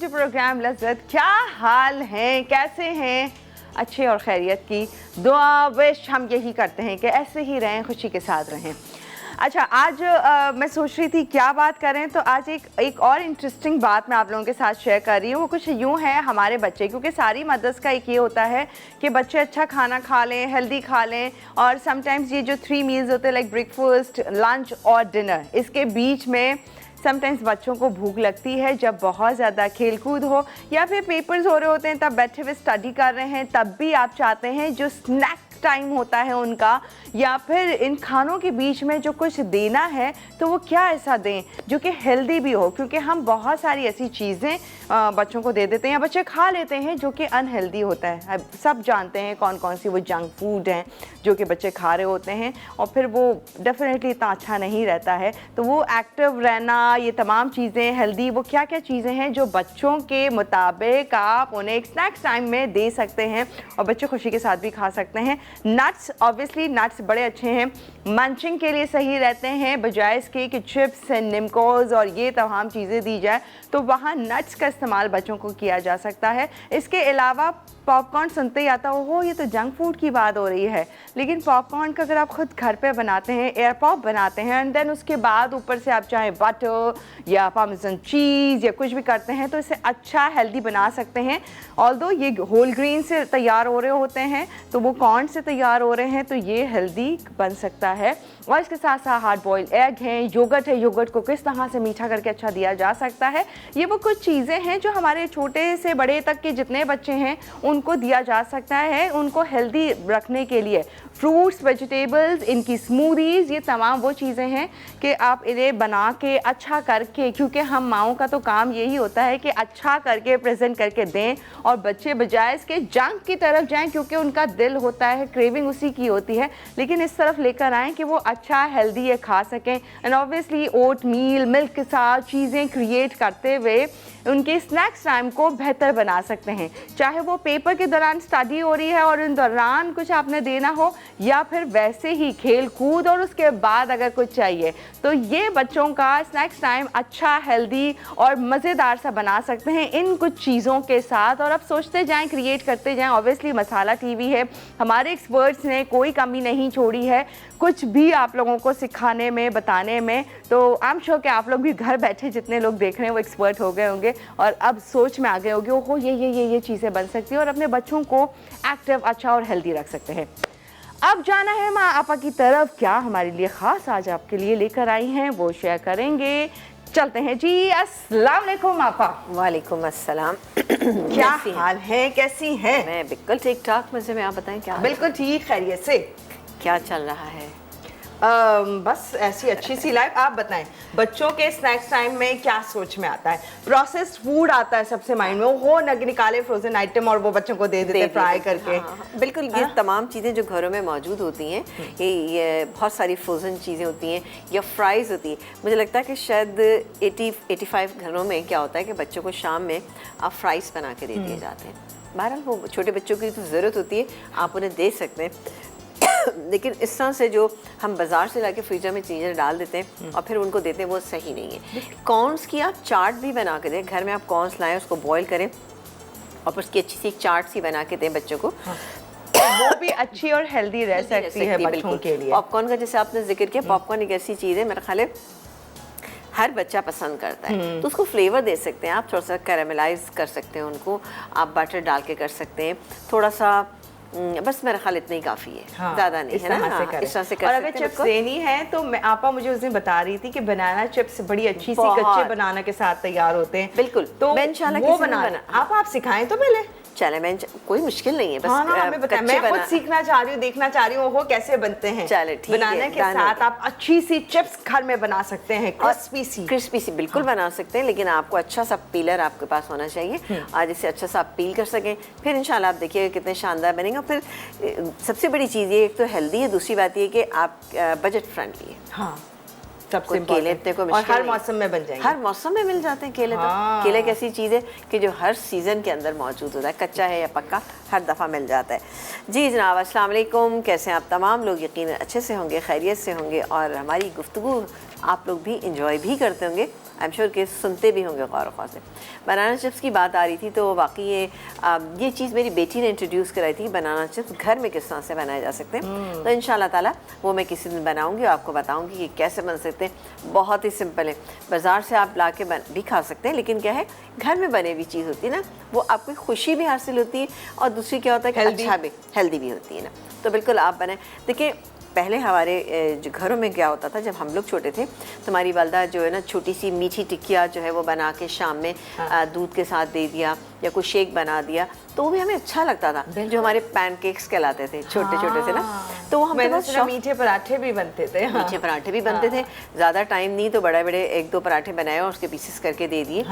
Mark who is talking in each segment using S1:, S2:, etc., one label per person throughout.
S1: To programme लज़्ज़त। क्या हाल हैं, कैसे हैं? अच्छे और खैरियत की दुआ विश हम यही करते हैं कि ऐसे ही रहें, खुशी के साथ रहें। अच्छा, आज मैं सोच रही थी क्या बात करें, तो आज एक और इंटरेस्टिंग बात मैं आप लोगों के साथ शेयर कर रही हूँ। वो कुछ यूँ है, हमारे बच्चे, क्योंकि सारी मदर्स का एक ये होता है कि बच्चे अच्छा खाना खा लें, हेल्दी खा लें, और समटाइम्स ये जो 3 मील्स होते हैं लाइक ब्रेकफास्ट, लंच और डिनर, इसके बीच में समटाइम्स बच्चों को भूख लगती है जब बहुत ज़्यादा खेलकूद हो या फिर पेपर्स हो रहे होते हैं, तब बैठे हुए स्टडी कर रहे हैं, तब भी आप चाहते हैं जो स्नैक टाइम होता है उनका, या फिर इन खानों के बीच में जो कुछ देना है तो वो क्या ऐसा दें जो कि हेल्दी भी हो, क्योंकि हम बहुत सारी ऐसी चीज़ें बच्चों को दे देते हैं या बच्चे खा लेते हैं जो कि अनहेल्दी होता है। सब जानते हैं कौन कौन सी वो जंक फूड हैं जो कि बच्चे खा रहे होते हैं, और फिर वो डेफिनेटली इतना अच्छा नहीं रहता है। तो वो एक्टिव रहना, ये तमाम चीज़ें हेल्दी, वो क्या क्या चीज़ें हैं जो बच्चों के मुताबिक आप उन्हें एक स्नैक्स टाइम में दे सकते हैं और बच्चे खुशी के साथ भी खा सकते हैं। नट्स, ऑब्वियसली नट्स बड़े अच्छे हैं, मंचिंग के लिए सही रहते हैं, बजाय इसके कि चिप्स एंड निमकोज और ये तमाम चीज़ें दी जाए, तो वहाँ नट्स का इस्तेमाल बच्चों को किया जा सकता है। इसके अलावा पॉपकॉर्न सुनते ही आता हो ये तो जंक फूड की बात हो रही है, लेकिन पॉपकॉर्न का अगर आप खुद घर पे बनाते हैं, एयर पॉप बनाते हैं, एंड देन उसके बाद ऊपर से आप चाहे बटर या पार्मेसन चीज़ या कुछ भी करते हैं, तो इसे अच्छा हेल्दी बना सकते हैं। ऑल्दो ये होल ग्रेन से तैयार हो रहे होते हैं, तो वो कॉर्न से तैयार हो रहे हैं, तो ये हेल्दी बन सकता है। और इसके साथ साथ हार्ड बॉइल्ड एग हैं, योगर्ट है, योगर्ट को किस तरह से मीठा करके अच्छा दिया जा सकता है। ये वो कुछ चीज़ें हैं जो हमारे छोटे से बड़े तक के जितने बच्चे हैं उनको दिया जा सकता है, उनको हेल्दी रखने के लिए। फ्रूट्स, वेजिटेबल्स, इनकी स्मूदीज़, ये तमाम वो चीज़ें हैं कि आप इन्हें बना के अच्छा करके, क्योंकि हम माओं का तो काम यही होता है कि अच्छा करके प्रेजेंट करके दें, और बच्चे बजाय इसके जंक की तरफ जाएं, क्योंकि उनका दिल होता है, क्रेविंग उसी की होती है, लेकिन इस तरफ लेकर आएँ कि वो अच्छा हेल्दी ये खा सकें। And obviously oatmeal, milk के साथ चीज़ें क्रिएट करते हुए उनके स्नैक्स टाइम को बेहतर बना सकते हैं, चाहे वो पेपर के दौरान स्टडी हो रही है और इन दौरान कुछ आपने देना हो, या फिर वैसे ही खेल कूद और उसके बाद अगर कुछ चाहिए, तो ये बच्चों का स्नैक्स टाइम अच्छा, हेल्दी और मज़ेदार सा बना सकते हैं इन कुछ चीज़ों के साथ। और अब सोचते जाएं, क्रिएट करते जाएं। ऑब्वियसली मसाला टीवी है, हमारे एक्सपर्ट्स ने कोई कमी नहीं छोड़ी है कुछ भी आप लोगों को सिखाने में, बताने में। तो आई एम श्योर कि आप लोग भी घर बैठे जितने लोग देख रहे हैं वो एक्सपर्ट हो गए होंगे और अब सोच में आ गए होंगे, ओहो ये चीज़ें बन सकती है, और अपने बच्चों को एक्टिव, अच्छा और हेल्दी रख सकते हैं। अब जाना है माँ आपा की तरफ, क्या हमारे लिए ख़ास आज आपके लिए लेकर आई हैं वो शेयर करेंगे। चलते हैं जी। अस्सलाम वालेकुम आपा।
S2: वालेकुम अस्सलाम।
S1: क्या हाल है, कैसी हैं?
S2: मैं बिल्कुल ठीक ठाक, मज़े में। आप बताएं क्या?
S1: बिल्कुल ठीक, खैरियत से।
S2: क्या चल रहा है?
S1: बस ऐसी अच्छी सी लाइफ। आप बताएं, बच्चों के स्नैक्स टाइम में क्या सोच में आता है? प्रोसेस्ड फूड आता है सबसे माइंड में, वो निकाले फ्रोजन आइटम और वो बच्चों को दे देते फ्राई करके।
S2: हाँ, बिल्कुल। ये तमाम चीज़ें जो घरों में मौजूद होती हैं, ये बहुत सारी फ्रोजन चीज़ें होती हैं या फ्राइज़ होती है। मुझे लगता है कि शायद 80-85 घरों में क्या होता है कि बच्चों को शाम में आप फ्राइज़ बना के दे दिए जाते हैं। बहरहाल वो छोटे बच्चों की तो ज़रूरत होती है, आप उन्हें दे सकते हैं, लेकिन इस तरह से जो हम बाज़ार से लाके फ्रीजर में चीज़ें डाल देते हैं और फिर उनको देते हैं, वो सही नहीं है। कॉर्न्स की आप चाट भी बना के दें, घर में आप कॉर्न्स लाएं, उसको बॉईल करें और फिर उसकी अच्छी सी चाट सी बना के दें बच्चों को।
S1: वो भी अच्छी और हेल्दी रह सकती है बच्चों के लिए।
S2: पॉपकॉर्न का जैसे आपने जिक्र किया, पॉपकॉर्न एक ऐसी चीज़ है, मेरा ख्याल है हर बच्चा पसंद करता है, तो उसको फ्लेवर दे सकते हैं आप, थोड़ा सा कैरामलाइज कर सकते हैं उनको, आप बटर डाल के कर सकते हैं थोड़ा सा, बस मेरा ख्याल इतना ही काफ़ी है। हाँ, ज़्यादा नहीं है ना। हाँ, इस तरह से कर
S1: और अगर चिप्स देनी है तो मैं आपा मुझे उस दिन बता रही थी कि बनाना चिप्स बड़ी अच्छी सी कच्चे बनाना के साथ तैयार होते हैं।
S2: बिल्कुल,
S1: तो
S2: मैं इंशाल्लाह
S1: वो बनाना आप सिखाएं तो मिले।
S2: चैलेंज कोई मुश्किल नहीं है, बस
S1: हमें बताएं। मैं खुद सीखना चाह रही हूँ, देखना चाह रही हूँ वो कैसे बनते हैं।
S2: चले ठीक है।
S1: बनाने के साथ आप अच्छी सी चिप्स घर में बना सकते हैं, क्रिस्पी सी
S2: बिल्कुल बना सकते हैं, लेकिन आपको अच्छा सा पीलर आपके पास होना चाहिए, आज इसे अच्छा सा आप पील कर सकें, फिर इंशाल्लाह आप देखिएगा कितने शानदार बनेंगे। फिर सबसे बड़ी चीज़ ये, एक तो हेल्दी है, दूसरी बात ये कि आप बजट फ्रेंडली है।
S1: हाँ, सबसे
S2: केले इतने को
S1: और हर मौसम में बन जाएंगे,
S2: हर मौसम में मिल जाते हैं केले।
S1: हाँ।
S2: तो केले एक ऐसी चीज़ है कि जो हर सीज़न के अंदर मौजूद होता है, कच्चा है या पक्का, हर दफ़ा मिल जाता है। जी जनाब, अस्सलाम वालेकुम। कैसे हैं आप तमाम लोग? यकीनन अच्छे से होंगे, खैरियत से होंगे, और हमारी गुफ्तगू आप लोग भी इंजॉय भी करते होंगे आई एम श्योर कि सुनते भी होंगे गौर ख्वार से। बनाना चिप्स की बात आ रही थी तो वाकई ये चीज़ मेरी बेटी ने इंट्रोड्यूस कराई थी, बनाना चिप्स घर में किस तरह से बनाए जा सकते हैं। तो इंशाल्लाह ताला वो मैं किसी दिन बनाऊंगी और आपको बताऊंगी कि कैसे बन सकते हैं। बहुत ही सिंपल है, बाज़ार से आप ला के भी खा सकते हैं, लेकिन क्या है घर में बने हुई चीज़ होती है ना, वो आपको खुशी भी हासिल होती है और दूसरी क्या होता है कि अच्छा भी हेल्दी भी होती है ना। तो बिल्कुल आप बनाए। देखिए पहले हमारे जो घरों में क्या होता था, जब हम लोग छोटे थे तो हमारी वालदा जो है ना छोटी सी मीठी टिक्किया जो है वो बना के शाम में दूध के साथ दे दिया या कोई शेक बना दिया तो वो भी हमें अच्छा लगता था। जो हमारे पैनकेक्स कहलाते थे, छोटे छोटे से ना, तो वो हमें
S1: मीठे पराठे भी बनते थे।
S2: मीठे पराठे भी बनते थे। ज़्यादा टाइम नहीं तो बड़े बड़े 1-2 पराठे बनाए और उसके पीसेस करके दे दिए,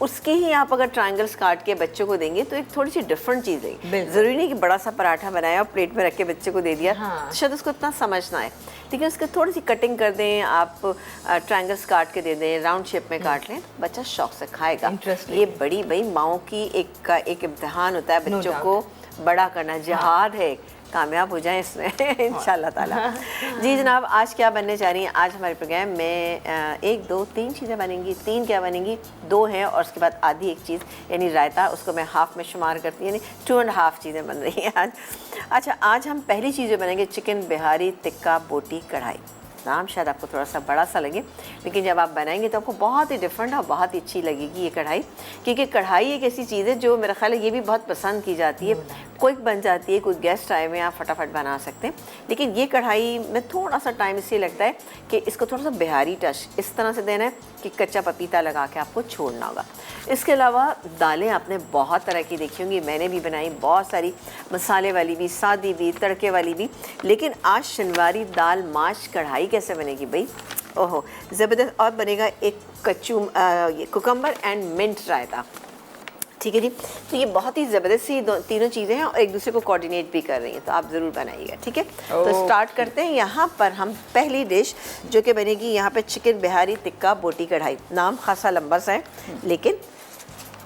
S2: उसके ही आप अगर ट्रायंगल्स काट के बच्चों को देंगे तो एक थोड़ी सी डिफरेंट चीज़ है। ज़रूरी नहीं कि बड़ा सा पराठा बनाया और प्लेट में रख के बच्चे को दे दिया, शायद उसको इतना समझ ना आए, लेकिन उसकी थोड़ी सी कटिंग कर दें आप, ट्रायंगल्स काट के दे दें, राउंड शेप में काट लें, बच्चा शौक से खाएगा। ये बड़ी बड़ी माओं की एक इम्तिहान होता है बच्चों को बड़ा करना, जिहाद है, कामयाब हो जाएं इसमें इंशाल्लाह ताला। जी जनाब, आज क्या बनने जा रही हैं? आज हमारे प्रोग्राम में 1 2 3 चीज़ें बनेंगी। 3 क्या बनेंगी? 2 हैं और उसके बाद आधी एक चीज़ यानी रायता, उसको मैं हाफ़ में शुमार करती हूँ, यानी 2.5 चीज़ें बन रही हैं आज। अच्छा, आज हम पहली चीज़ बनेंगे चिकन बिहारी टिक्का बोटी कढ़ाई। नाम शायद आपको थोड़ा सा बड़ा सा लगे, लेकिन जब आप बनाएंगे तो आपको बहुत ही डिफरेंट और बहुत ही अच्छी लगेगी ये कढ़ाई, क्योंकि कढ़ाई एक ऐसी चीज़ है जो मेरा ख्याल है ये भी बहुत पसंद की जाती है। क्विक बन जाती है, कोई गेस्ट आए हुए आप फटाफट बना सकते हैं, लेकिन ये कढ़ाई में थोड़ा सा टाइम इसलिए लगता है कि इसको थोड़ा सा बिहारी टच इस तरह से देना है कि कच्चा पपीता लगा के आपको छोड़ना होगा। इसके अलावा दालें आपने बहुत तरह की देखी होंगी, मैंने भी बनाई बहुत सारी, मसाले वाली भी, सादी भी, तड़के वाली भी, लेकिन आज शनिवारी दाल माश कढ़ाई कैसे बनेगी भाई? ओहो ज़बरदस्त। और बनेगा एक कुकम्बर एंड मिंट रायता, ठीक है जी। तो ये बहुत ही ज़बरदस्त सी तीनों चीज़ें हैं और एक दूसरे को कोऑर्डिनेट भी कर रही हैं, तो आप ज़रूर बनाइएगा, ठीक है। तो स्टार्ट करते हैं। यहाँ पर हम पहली डिश जो कि बनेगी यहाँ पे चिकन बिहारी टिक्का बोटी कढ़ाई। नाम खासा लंबा सा है, लेकिन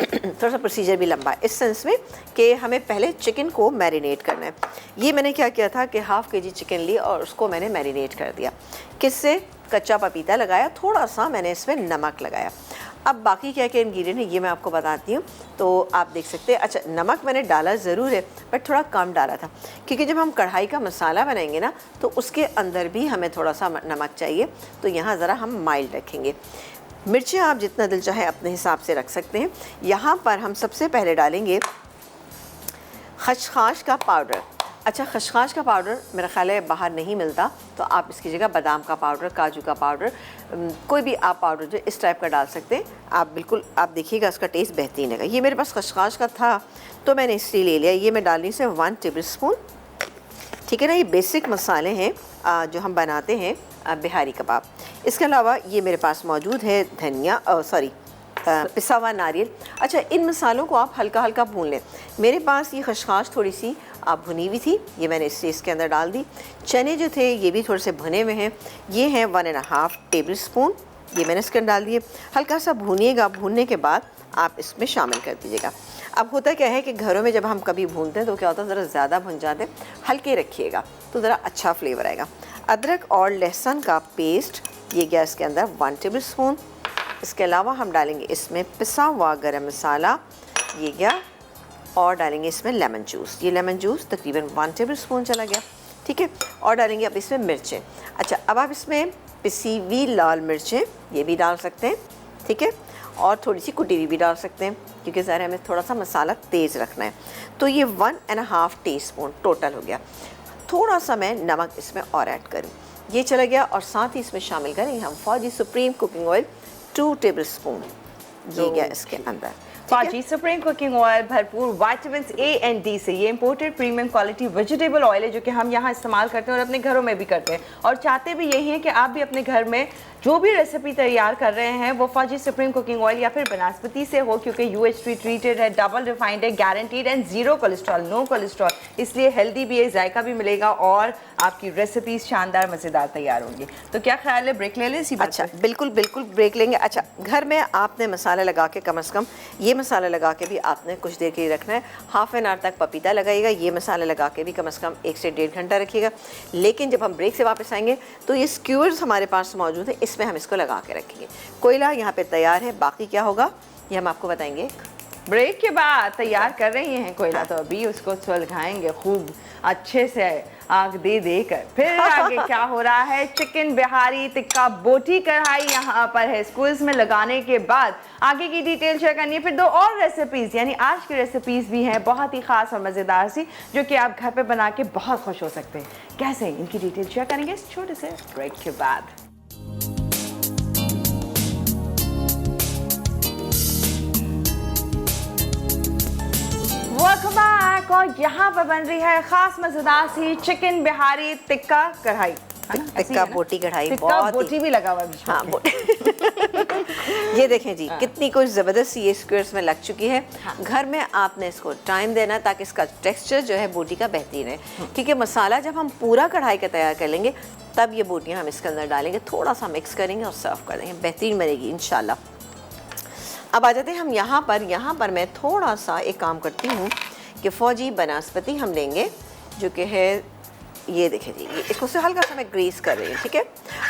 S2: थोड़ा सा प्रोसीजर भी लंबा है इस सेंस में कि हमें पहले चिकन को मैरिनेट करना है। ये मैंने क्या किया था कि ½ kg चिकन ली और उसको मैंने मैरिनेट कर दिया। किससे? कच्चा पपीता लगाया, थोड़ा सा मैंने इसमें नमक लगाया। अब बाकी क्या क्या इंग्रेडिएंट है ये मैं आपको बताती हूँ, तो आप देख सकते हैं। अच्छा, नमक मैंने डाला ज़रूर है बट थोड़ा कम डाला था, क्योंकि जब हम कढ़ाई का मसाला बनाएंगे ना तो उसके अंदर भी हमें थोड़ा सा नमक चाहिए, तो यहाँ ज़रा हम माइल्ड रखेंगे। मिर्चें आप जितना दिल चाहे अपने हिसाब से रख सकते हैं। यहाँ पर हम सबसे पहले डालेंगे खसखस का पाउडर। अच्छा, खसखस का पाउडर मेरा ख्याल है बाहर नहीं मिलता, तो आप इसकी जगह बादाम का पाउडर, काजू का पाउडर, कोई भी आप पाउडर जो इस टाइप का डाल सकते हैं आप। बिल्कुल आप देखिएगा उसका टेस्ट बेहतरीन है। ये मेरे पास खसखस का था तो मैंने इसलिए ले लिया। ये मैं डालनी से 1 टेबलस्पून, ठीक है ना। ये बेसिक मसाले हैं जो हम बनाते हैं बिहारी कबाब। इसके अलावा ये मेरे पास मौजूद है धनिया, पिसा हुआ नारियल। अच्छा, इन मसालों को आप हल्का हल्का भून लें। मेरे पास ये खसखस थोड़ी सी भुनी हुई थी, ये मैंने इसके अंदर डाल दी। चने जो थे ये भी थोड़े से भुने हुए हैं, ये हैं 1.5 टेबलस्पून, ये मैंने इसके अंदर डाल दिए। हल्का सा भूनिएगा, भूनने के बाद आप इसमें शामिल कर दीजिएगा। अब होता क्या है कि घरों में जब हम कभी भूनते हैं तो क्या होता है, ज़रा ज़्यादा भुन जाते हैं, हल्के रखिएगा तो ज़रा अच्छा फ्लेवर आएगा। अदरक और लहसुन का पेस्ट ये गैस के अंदर 1 टेबलस्पून। इसके अलावा हम डालेंगे इसमें पिसा हुआ गरम मसाला, ये गया, और डालेंगे इसमें लेमन जूस। ये लेमन जूस तकरीबन 1 टेबलस्पून चला गया, ठीक है। और डालेंगे अब इसमें मिर्चें। अच्छा, अब आप इसमें पिसी हुई लाल मिर्चें ये भी डाल सकते हैं, ठीक है, और थोड़ी सी कुटी हुई भी डाल सकते हैं, क्योंकि ज़रा हमें थोड़ा सा मसाला तेज़ रखना है। तो ये 1.5 टीस्पून टोटल हो गया। थोड़ा सा मैं नमक इसमें और ऐड करूँ, ये चला गया। और साथ ही इसमें शामिल करेंगे हम फौजी सुप्रीम कुकिंग ऑयल 2 टेबलस्पून, ये गया इसके अंदर।
S1: फौजी सुप्रीम कुकिंग ऑयल भरपूर विटामिन ए एंड डी से, ये imported premium quality vegetable oil है जो कि हम यहाँ इस्तेमाल करते हैं और अपने घरों में भी करते हैं, और चाहते भी यही है कि आप भी अपने घर में जो भी रेसिपी तैयार कर रहे हैं वो फौजी सुप्रीम कुकिंग ऑयल या फिर बनास्पति से हो, क्योंकि UHT ट्रीटेड है, डबल रिफाइंड है, guaranteed and 0 cholesterol, no cholesterol, इसलिए हेल्दी भी है, जायका भी मिलेगा और आपकी रेसिपी शानदार मज़ेदार तैयार होंगी। तो क्या ख्याल है, ब्रेक ले लें इसी बात?
S2: अच्छा, बिल्कुल बिल्कुल ब्रेक लेंगे। अच्छा, घर में आपने मसाला लगा के कम से कम ये ये मसाला लगा के भी आपने कुछ देर के लिए रखना है। हाफ एन आवर तक पपीता लगाइएगा, ये मसाला लगा के भी कम से कम 1 से 1.5 घंटा रखिएगा। लेकिन जब हम ब्रेक से वापस आएंगे तो ये स्क्यूअर्स हमारे पास मौजूद है, इसमें हम इसको लगा के रखेंगे। कोयला यहाँ पे तैयार है, बाकी क्या होगा ये हम आपको बताएंगे
S1: ब्रेक के बाद। तैयार कर रही हैं कोयला, तो अभी उसको सुलगाएंगे खूब अच्छे से आग दे देकर। फिर आगे क्या हो रहा है, चिकन बिहारी टिक्का बोटी कढ़ाई यहाँ पर है। स्कूल्स में लगाने के बाद आगे की डिटेल शेयर करनी है। फिर 2 और रेसिपीज, यानी आज की रेसिपीज भी हैं बहुत ही खास और मज़ेदार सी, जो कि आप घर पे बना के बहुत खुश हो सकते हैं। कैसे, इनकी डिटेल शेयर करेंगे इस छोटे से ब्रेक के बाद। Welcome back. और यहाँ पर बन रही है खास मजेदार सी चिकन बिहारी टिक्का कढ़ाई, है ना?
S2: टिक्का बोटी कढ़ाई,
S1: टिक्का बोटी भी लगा हुआ है बीच में।
S2: हाँ, ये देखें जी कितनी कुछ ज़बरदस्त ये स्क्वेयर्स में लग चुकी है। घर में आपने इसको टाइम देना ताकि इसका टेक्सचर जो है बोटी का बेहतरीन है, क्योंकि मसाला जब हम पूरा कढ़ाई का तैयार कर लेंगे तब ये बोटियाँ हम इसके अंदर डालेंगे, थोड़ा सा मिक्स करेंगे और सर्व कर देंगे, बेहतरीन बनेगी इंशाल्लाह। अब आ जाते हैं हम यहाँ पर मैं थोड़ा सा एक काम करती हूँ कि फौजी बनास्पति हम लेंगे, जो कि है ये देखें जी, ये इसको से हल्का सा मैं ग्रीस कर रही हूँ, ठीक है।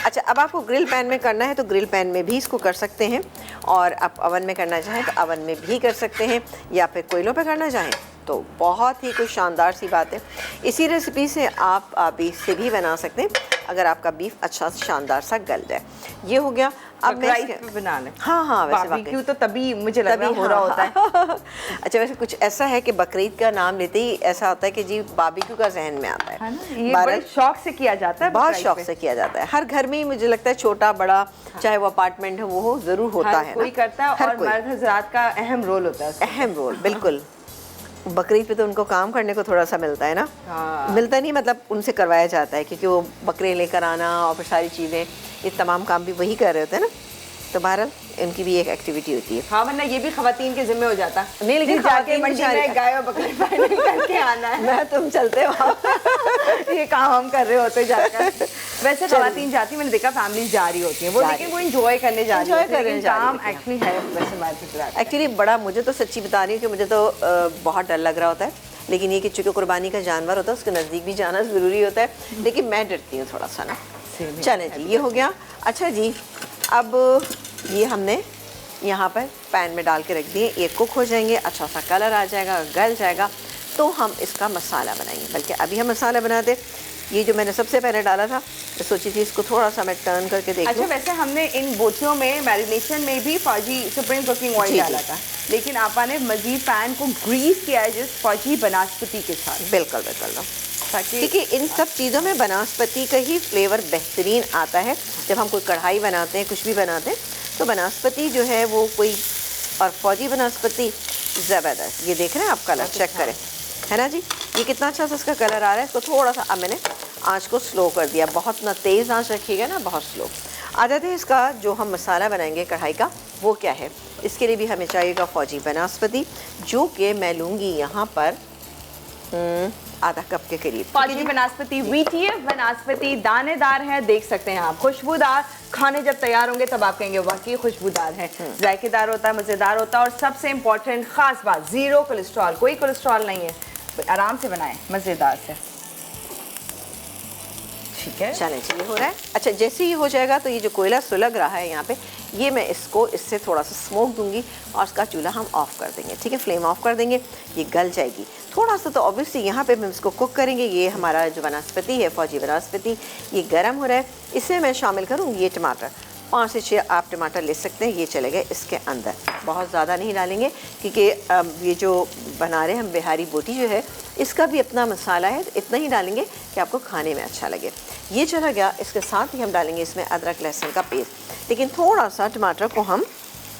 S2: अच्छा, अब आपको ग्रिल पैन में करना है तो ग्रिल पैन में भी इसको कर सकते हैं, और आप अवन में करना चाहें तो अवन में भी कर सकते हैं, या फिर कोयलों पे करना चाहें तो बहुत ही कोई शानदार सी बात है। इसी रेसिपी से आप बीफ से भी बना सकते हैं, अगर आपका बीफ अच्छा शानदार सा गल जाए। ये हो गया। अब मैं
S1: बनाने,
S2: हाँ वैसे
S1: बारबेक्यू तो तभी मुझे लग रहा हो रहा होता है।
S2: अच्छा, वैसे कुछ ऐसा है कि बकरीद का नाम लेते ही ऐसा होता है कि जी बारबेक्यू का जहन में आता है,
S1: ये बड़े शौक से किया जाता है,
S2: बहुत शौक से किया जाता है। हर घर में ही मुझे लगता है, छोटा बड़ा चाहे वो अपार्टमेंट है वो हो, जरूर होता है,
S1: कोई करता है, और मर्द हजरात का अहम रोल होता है,
S2: अहम रोल। बिल्कुल, बकरीद पे तो उनको काम करने को थोड़ा सा मिलता है ना। मिलता नहीं, मतलब उनसे करवाया जाता है, क्योंकि वो बकरे लेकर आना और फिर सारी चीज़ें, ये तमाम काम भी वही कर रहे होते हैं ना। तो बहरहाल इनकी भी एक एक्टिविटी होती है।
S1: हाँ, वरना ये भी खवातीन के जिम्मे हो जाता
S2: नहीं, लेकिन
S1: जाके मंडी में गाय और बकरी फाइनल करके आना है।
S2: मैं तुम चलते वहाँ
S1: ये काम हम कर रहे होते जाकर। वैसे खवातीन जाती, मैंने देखा फैमिली जा रही होती है वो, लेकिन वो एंजॉय करने जा रही है, काम एक्चुअली है वैसे मार्केट।
S2: एक्चुअली बड़ा, मुझे तो सच्ची बता रही हूँ कि मुझे तो बहुत डर लग रहा होता है, लेकिन ये कि चूँकि कुर्बानी का जानवर होता है उसके नज़दीक भी जाना ज़रूरी होता है, लेकिन मैं डरती हूँ थोड़ा सा ना। चलें जी, ये हो गया। अच्छा जी, अब ये हमने यहाँ पर पैन में डाल के रख दिए, ये कुक हो जाएंगे, अच्छा सा कलर आ जाएगा, गल जाएगा, तो हम इसका मसाला बनाएंगे। बल्कि अभी हम मसाला बनाते, ये जो मैंने सबसे पहले डाला था, मैं सोची थी इसको थोड़ा सा मैं टर्न करके देख लूं।
S1: अच्छा, वैसे हमने इन बोटियों में मैरिनेशन में भी फौजी सुप्रीम कुकिंग ऑयल डाला था, लेकिन आपा ने मजीद पैन को ग्रीस किया है जिस फौजी बनास्पति के साथ।
S2: बिल्कुल बिल्कुल, क्योंकि इन सब चीज़ों में बनास्पति का ही फ्लेवर बेहतरीन आता है। जब हम कोई कढ़ाई बनाते हैं, कुछ भी बनाते हैं, तो बनास्पति जो है वो कोई, और फौजी बनास्पति ज़बरदस्त। ये देख रहे हैं आप, कलर चेक करें, है ना जी, ये कितना अच्छा सा इसका कलर आ रहा है। इसको थोड़ा सा अब मैंने आँच को स्लो कर दिया, बहुत ना तेज़ आँच रखिएगा ना बहुत स्लो। आ जाते हैं इसका जो हम मसाला बनाएंगे कढ़ाई का, वो क्या है। इसके लिए भी हमें चाहिएगा फौजी बनास्पति, जो कि मैं लूँगी यहाँ पर आधा कप के करीब।
S1: फौजी बनास्पति वीटी है, बनास्पति दानेदार है, देख सकते हैं आप, खुशबूदार। खाने जब तैयार होंगे तब आप कहेंगे वाकई खुशबूदार है, जायकेदार होता है, मज़ेदार होता है, और सबसे इम्पोर्टेंट खास बात, ज़ीरो कोलेस्ट्रॉल, कोई कोलेस्ट्रॉल नहीं है। आराम से बनाएं, मज़ेदार से। ठीक है,
S2: चलें जी, ये हो रहा है। अच्छा, जैसे ही हो जाएगा तो ये जो कोयला सुलग रहा है यहाँ पे, ये मैं इसको इससे थोड़ा सा स्मोक दूंगी और इसका चूल्हा हम ऑफ़ कर देंगे, ठीक है, फ्लेम ऑफ कर देंगे, ये गल जाएगी थोड़ा सा। तो ऑब्वियसली यहाँ पे हम इसको कुक करेंगे। ये हमारा जो बनास्पति है, फौजी बनास्पति, ये गर्म हो रहा है। इसमें मैं शामिल करूँगी ये टमाटर, 5 से 6 आप टमाटर ले सकते हैं, ये चले गए इसके अंदर। बहुत ज़्यादा नहीं डालेंगे, क्योंकि ये जो बना रहे हम बिहारी बोटी जो है, इसका भी अपना मसाला है, तो इतना ही डालेंगे कि आपको खाने में अच्छा लगे। ये चला गया। इसके साथ ही हम डालेंगे इसमें अदरक लहसुन का पेस्ट, लेकिन थोड़ा सा टमाटर को हम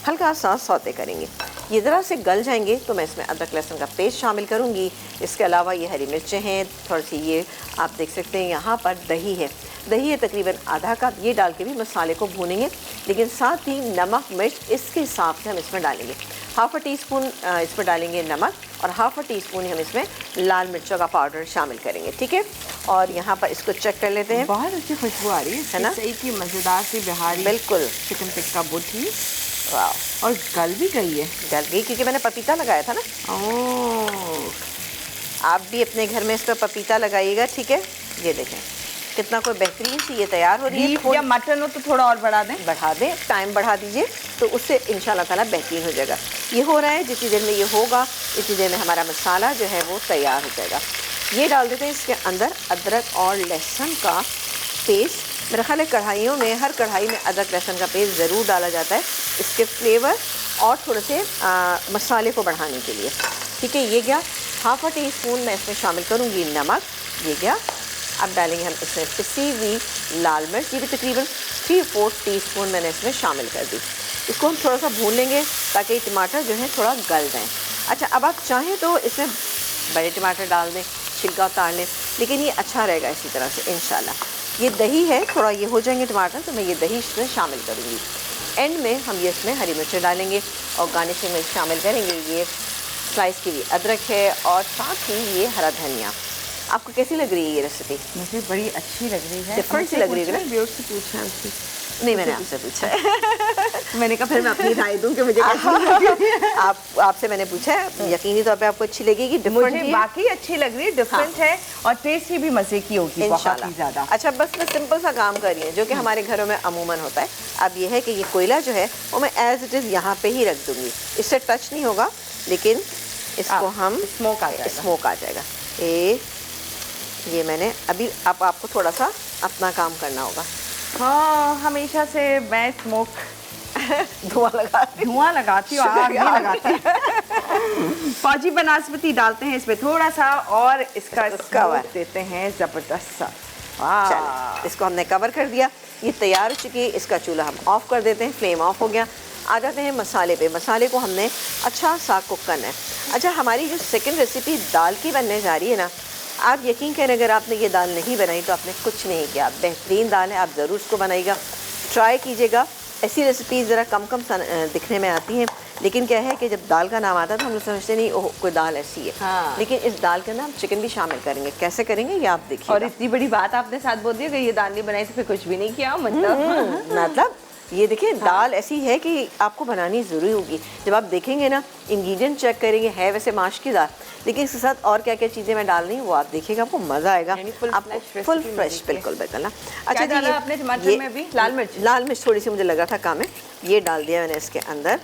S2: हल्का सा सौते करेंगे। ये ज़रा से गल जाएंगे तो मैं इसमें अदरक लहसुन का पेस्ट शामिल करूँगी। इसके अलावा ये हरी मिर्चें हैं, थोड़ी सी ये आप देख सकते हैं यहाँ पर दही है, दही है तकरीबन आधा कप, ये डाल के भी मसाले को भूनेंगे, लेकिन साथ ही नमक मिर्च इसके हिसाब से हम इसमें डालेंगे। हाफ़ टी स्पून इसमें डालेंगे नमक, और हाफ़ टी स्पून हम इसमें लाल मिर्चों का पाउडर शामिल करेंगे, ठीक है। और यहाँ पर इसको चेक कर लेते हैं।
S1: बहुत अच्छी खुशबू आ रही है ना, सही की मज़ेदार सी बिहारी
S2: बिल्कुल
S1: चिकन टिक्का बोटी।
S2: वाह,
S1: और गल भी गई है।
S2: गल गई क्योंकि मैंने पपीता लगाया था ना।
S1: ओह,
S2: आप भी अपने घर में इस पर पपीता लगाइएगा, ठीक है। ये देखें कितना कोई बेहतरीन सी ये तैयार हो रही है।
S1: बीफ या मटन हो तो थोड़ा और बढ़ा दें।
S2: बढ़ा दें, टाइम बढ़ा दीजिए तो उससे इंशाल्लाह ताला बेहतरीन हो जाएगा। ये हो रहा है, जितनी देर में ये होगा इतनी देर में हमारा मसाला जो है वो तैयार हो जाएगा। ये डाल देते हैं इसके अंदर अदरक और लहसुन का पेस्ट। मेरा ख्याल है कढ़ाइयों में, हर कढ़ाई में अदरक लहसुन का पेस्ट ज़रूर डाला जाता है इसके फ्लेवर और थोड़े से मसाले को बढ़ाने के लिए, ठीक है। ये गया, हाफ टी स्पून मैं इसमें शामिल करूँगी नमक, ये गया। अब डालेंगे हम इसमें पिसी हुई लाल मिर्च, ये भी तकरीबन 3/4 टीस्पून मैंने इसमें शामिल कर दी। इसको हम थोड़ा सा भून लेंगे ताकि टमाटर जो है थोड़ा गल जाएँ। अच्छा, अब आप चाहें तो इसमें बड़े टमाटर डाल दें, छिलका उतार लें, लेकिन ये अच्छा रहेगा इसी तरह से इंशाल्लाह। ये दही है, थोड़ा ये हो जाएंगे टमाटर तो मैं ये दही इसमें शामिल करूँगी। एंड में हम ये इसमें हरी मिर्च डालेंगे और गार्निशिंग में शामिल करेंगे ये स्लाइस की हुई अदरक है और साथ ही ये हरा धनिया। आपको कैसी लग रही है ये रेसिपी?
S1: मुझे बड़ी अच्छी लग रही है।
S2: डिफरेंट सी लग रही है ना?
S1: व्यूअर्स से पूछा है उससे।
S2: नहीं, मैंने आपसे पूछा है।
S1: मैंने कहा फिर मैं अपनी राय दूं कि मुझे कैसी लगी।
S2: आपसे मैंने पूछा है, यकीनी तौर पे आपको अच्छी लगेगी।
S1: मुझे बाकी अच्छी लग रही है, डिफरेंट है और टेस्टी भी मजे की होगी बहुत ही ज़्यादा।
S2: अच्छा, बस मैं सिंपल सा काम कर रही हूँ जो कि हमारे घरों में अमूमन होता है। अब ये है कि ये कोयला जो है वो मैं एज इट इज़ यहाँ पे ही रख दूँगी, इससे टच नहीं होगा, लेकिन इसको हम
S1: स्मोक
S2: आ जाएगा। ये मैंने अभी आपको थोड़ा सा अपना काम करना होगा।
S1: हाँ, हमेशा से मैं स्मोक धुआं लगाती हूँ, आग नहीं लगाती। फौजी बनास्पति डालते हैं इसमें थोड़ा सा और इसका स्मोक देते हैं ज़बरदस्त सा।
S2: चलिए, इसको हमने कवर कर दिया, ये तैयार हो चुकी है। इसका चूल्हा हम ऑफ कर देते हैं, फ्लेम ऑफ हो गया। आ जाते हैं मसाले पे। मसाले को हमने अच्छा सा कुक करना है। अच्छा, हमारी जो सेकंड रेसिपी दाल की बनने जा रही है ना, आप यकीन करें अगर आपने ये दाल नहीं बनाई तो आपने कुछ नहीं किया। बेहतरीन दाल है, आप ज़रूर उसको बनाइएगा, ट्राई कीजिएगा। ऐसी रेसिपीज़ ज़रा कम दिखने में आती हैं, लेकिन क्या है कि जब दाल का नाम आता है तो हम लोग समझते नहीं ओह कोई दाल ऐसी है।
S1: हाँ।
S2: लेकिन इस दाल के अंदर हम चिकन भी शामिल करेंगे। कैसे करेंगे ये आप देखिए।
S1: और इतनी बड़ी बात आपने साथ बोल दी कि ये दाल नहीं बनाई तो फिर कुछ भी नहीं किया,
S2: मतलब ये देखिए, दाल ऐसी है कि आपको बनानी ज़रूरी होगी। जब आप देखेंगे ना, इंग्रेडिएंट चेक करेंगे, है वैसे माश की दाल, लेकिन इसके साथ और क्या क्या चीज़ें मैं डाल रही हूँ वो आप देखिएगा, आपको मज़ा आएगा। आपको फुल फ्रेश बिल्कुल बिल्कुल ना। अच्छा,
S1: तो आपने टमाटर में भी लाल मिर्च
S2: थोड़ी सी मुझे लगा था काम है, ये डाल दिया मैंने इसके अंदर।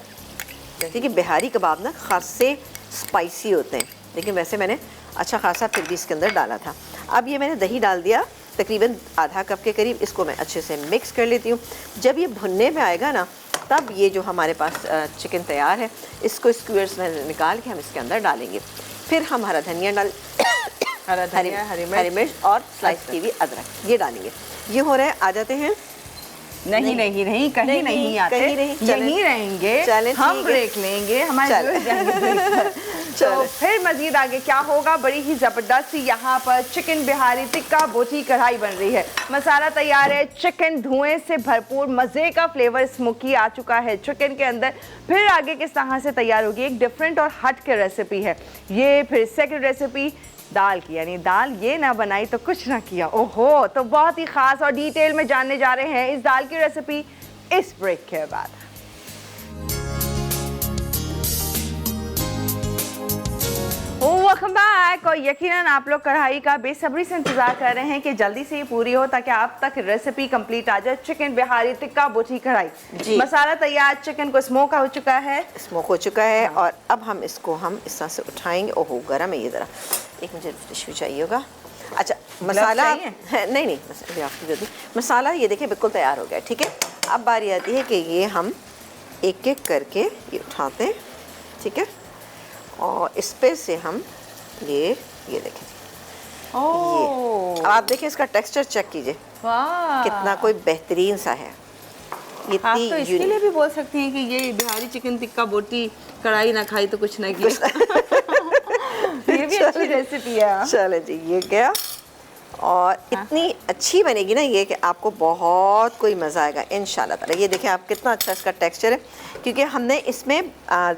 S2: देखिए, बिहारी कबाब ना खासे स्पाइसी होते हैं, लेकिन वैसे मैंने अच्छा खासा फिर भी इसके अंदर डाला था। अब ये मैंने दही डाल दिया, तकरीबन आधा कप के करीब। इसको मैं अच्छे से मिक्स कर लेती हूँ। जब ये भुनने में आएगा ना, तब ये जो हमारे पास चिकन तैयार है, इसको स्क्वेयर्स में निकाल के हम इसके अंदर डालेंगे। फिर हम हरा धनिया हरी मिर्च और स्लाइस की हुई अदरक ये डालेंगे। ये हो रहा है, आ जाते हैं।
S1: नहीं, कहीं नहीं आते, यहीं रहेंगे, हम ब्रेक लेंगे, हमारे तो फिर मजीद आगे क्या होगा। बड़ी ही ज़बरदस्त यहाँ पर चिकन बिहारी टिक्का बोटी कढ़ाई बन रही है। मसाला तैयार है, चिकन धुएं से भरपूर, मज़े का फ्लेवर स्मोकी आ चुका है चिकन के अंदर। फिर आगे किस तरह से तैयार होगी, एक डिफरेंट और हट के रेसिपी है ये। फिर सेकंड रेसिपी दाल की, यानी दाल ये ना बनाई तो कुछ ना किया। ओहो, तो बहुत ही ख़ास और डिटेल में जानने जा रहे हैं इस दाल की रेसिपी इस ब्रेक के बाद। Welcome back. और यकीनन आप लोग कढ़ाई का बेसब्री से इंतजार कर रहे हैं कि जल्दी से ये पूरी हो ताकि आप तक रेसिपी कंप्लीट आ जाए। चिकन बिहारी टिक्का बोटी कढ़ाई, मसाला तैयार, चिकन को स्मोक हो चुका है,
S2: और अब हम इसको इस तरह से उठाएंगे। ओहो, गरम है ये, ज़रा एक मुझे टिश्यू चाहिए होगा। अच्छा, मसाला है नहीं मसाला ये देखिए बिल्कुल तैयार हो गया, ठीक है। अब बारी आती है कि ये हम एक एक करके ये उठाते हैं, ठीक है, और इस पे से हम ये देखें।
S1: ओह,
S2: अब आप देखिए इसका टेक्सचर चेक कीजिए,
S1: वाह,
S2: कितना कोई बेहतरीन सा है।
S1: आप तो इसके लिए भी बोल सकती हैं कि ये बिहारी चिकन टिक्का बोटी कढ़ाई ना खाई तो कुछ ना किया। ये भी अच्छी रेसिपी है।
S2: चलो जी, ये गया। और इतनी अच्छी बनेगी ना ये कि आपको बहुत कोई मज़ा आएगा इंशाल्लाह ताला। ये देखें आप कितना अच्छा इसका टेक्सचर है, क्योंकि हमने इसमें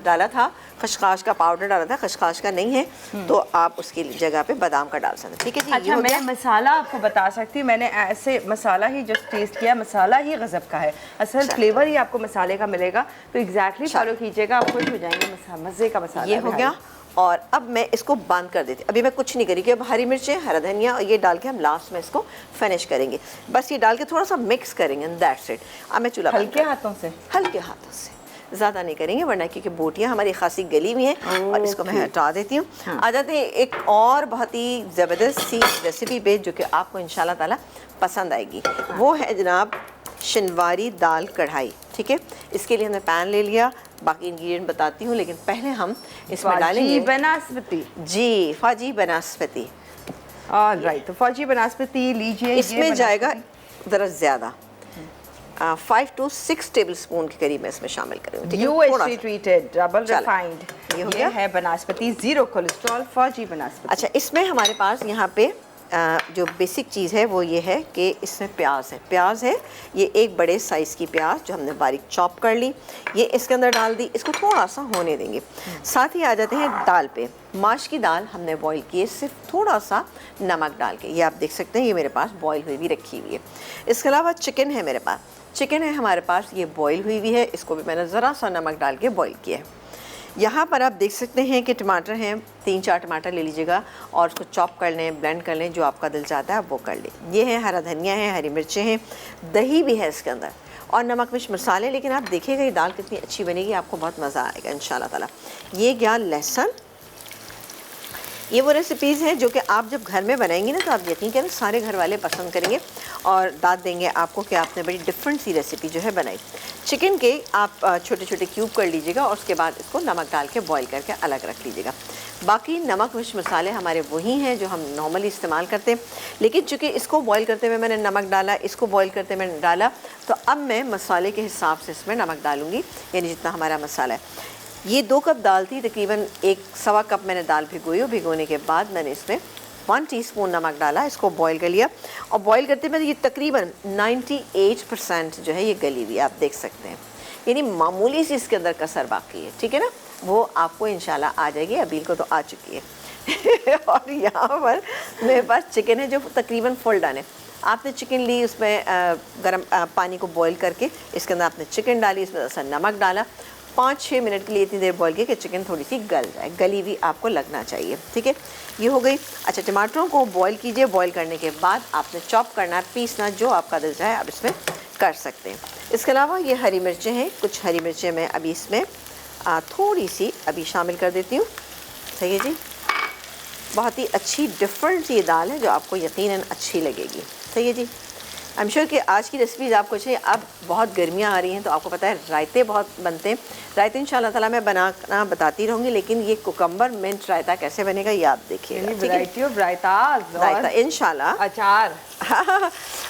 S2: डाला था खशखाश का पाउडर डाला था, खशखाश का नहीं है तो आप उसकी जगह पे बादाम का डाल सकते हैं। ठीक है जी।
S1: अच्छा, मैं मसाला आपको बता सकती हूँ, मैंने ऐसे मसाला ही जस्ट टेस्ट किया, मसाला ही गजब का है, असल फ्लेवर ही आपको मसाले का मिलेगा, तो एग्जैक्टली फॉलो कीजिएगा, आप खुश हो जाएंगे। मज़े का मसाला
S2: ये हो गया। और अब मैं इसको बंद कर देती, अभी मैं कुछ नहीं करी, अब हरी मिर्चें, हरा धनिया और ये डाल के हम लास्ट में इसको फिनिश करेंगे। बस ये डाल के थोड़ा सा मिक्स करेंगे, दैट्स इट। अब मैं चूल्हा
S1: हल्के हाथों से,
S2: हल्के हाथों से, ज़्यादा नहीं करेंगे वरना क्योंकि बोटियाँ हमारी खासी गली हुई हैं। और इसको मैं हटा देती हूँ। आ जाते हैं एक और बहुत ही ज़बरदस्त सी रेसिपी पे जो कि आपको इंशाल्लाह ताला पसंद आएगी। वो है जनाब शिनवारी दाल कढ़ाई। ठीक है, इसके लिए हमने पैन ले लिया, बाकी इंग्रेडिएंट बताती हूँ, लेकिन पहले हम इसमें डालेंगे
S1: बनास्पति। जी,
S2: फाजी बनास्पति।
S1: राइट, तो फाजी बनास्पति लीजिए।
S2: इसमें जाएगा ज़रा ज़्यादा, 5 to 6 टेबलस्पून के करीब मैं इसमें शामिल करूँगी।
S1: USG ट्रीटेड डबल रिफाइंड
S2: ये
S1: है बनास्पति, 0 कोलेस्ट्रॉल फाजी बनास्पति।
S2: अच्छा, इसमें हमारे पास यहाँ पे जो बेसिक चीज़ है वो ये है कि इसमें प्याज है, ये एक बड़े साइज़ की प्याज जो हमने बारीक चॉप कर ली, ये इसके अंदर डाल दी, इसको थोड़ा सा होने देंगे। साथ ही आ जाते हैं दाल पे। माश की दाल हमने बॉईल की है सिर्फ थोड़ा सा नमक डाल के, ये आप देख सकते हैं, ये मेरे पास बॉईल हुई भी रखी हुई है। इसके अलावा चिकन है मेरे पास, चिकन है हमारे पास, ये बॉईल हुई भी है, इसको भी मैंने ज़रा सा नमक डाल के बॉईल किया है। यहाँ पर आप देख सकते हैं कि टमाटर हैं, 3-4 टमाटर ले लीजिएगा और उसको चॉप कर लें, ब्लेंड कर लें, जो आपका दिल चाहता है आप वो कर लें। ये है हरा धनिया है, हरी मिर्चें हैं, दही भी है इसके अंदर और नमक मिर्च मसाले। लेकिन आप देखिएगा ये दाल कितनी अच्छी बनेगी, आपको बहुत मज़ा आएगा इंशाल्लाह ताला। ये गया लहसुन। ये वो रेसिपीज़ हैं जो कि आप जब घर में बनाएंगी ना तो आप यकीन करें सारे घर वाले पसंद करेंगे और दाद देंगे आपको कि आपने बड़ी डिफरेंट सी रेसिपी जो है बनाई। चिकन के आप छोटे छोटे क्यूब कर लीजिएगा और उसके बाद इसको नमक डाल के बॉईल करके अलग रख लीजिएगा। बाकी नमक मिर्च मसाले हमारे वही हैं जो हम नॉर्मली इस्तेमाल करते हैं, लेकिन चूँकि इसको बॉईल करते हुए मैंने नमक डाला, इसको बॉईल करते मैंने डाला, तो अब मैं मसाले के हिसाब से इसमें नमक डालूँगी, यानी जितना हमारा मसाला है। ये 2 कप दाल थी, तकरीबन 1-1.25 कप मैंने दाल भिगोई और भिगोने के बाद मैंने इसमें 1 टीस्पून नमक डाला, इसको बॉईल कर लिया और बॉईल करते में ये तकरीबन 98% जो है ये गली हुई, आप देख सकते हैं, यानी मामूली सी इसके अंदर कसर बाकी है। ठीक है ना, वो आपको इंशाल्लाह आ जाएगी, अबील को तो आ चुकी है। और यहाँ पर मेरे पास चिकन है जो तकरीबन फुल डन है। आपने चिकन ली, उसमें गर्म पानी को बॉईल करके इसके अंदर आपने चिकन डाली, इसमें थोड़ा सा नमक डाला, 5-6 मिनट के लिए इतनी देर बॉईल की कि चिकन थोड़ी सी गल जाए, गली भी आपको लगना चाहिए। ठीक है, ये हो गई। अच्छा, टमाटरों को बॉईल कीजिए, बॉईल करने के बाद आपने चॉप करना है, पीसना, जो आपका दिल चाहे आप इसमें कर सकते हैं। इसके अलावा ये हरी मिर्चें हैं, कुछ हरी मिर्चें मैं अभी इसमें थोड़ी सी अभी शामिल कर देती हूँ। सही है जी, बहुत ही अच्छी डिफरेंट सी दाल है जो आपको यकीनन अच्छी लगेगी। सही है जी, आई एम श्योर कि आज की रेसिपीज़ आपको चाहिए। अब बहुत गर्मियाँ आ रही हैं तो आपको पता है रायते बहुत बनते हैं, रायते इंशाल्लाह ताला मैं बनाना बताती रहूँगी, लेकिन ये कुकम्बर मिंट रायता कैसे बनेगा ये आप देखिएगा।
S1: वैरायटी ऑफ रायता
S2: इंशाल्लाह।
S1: अचार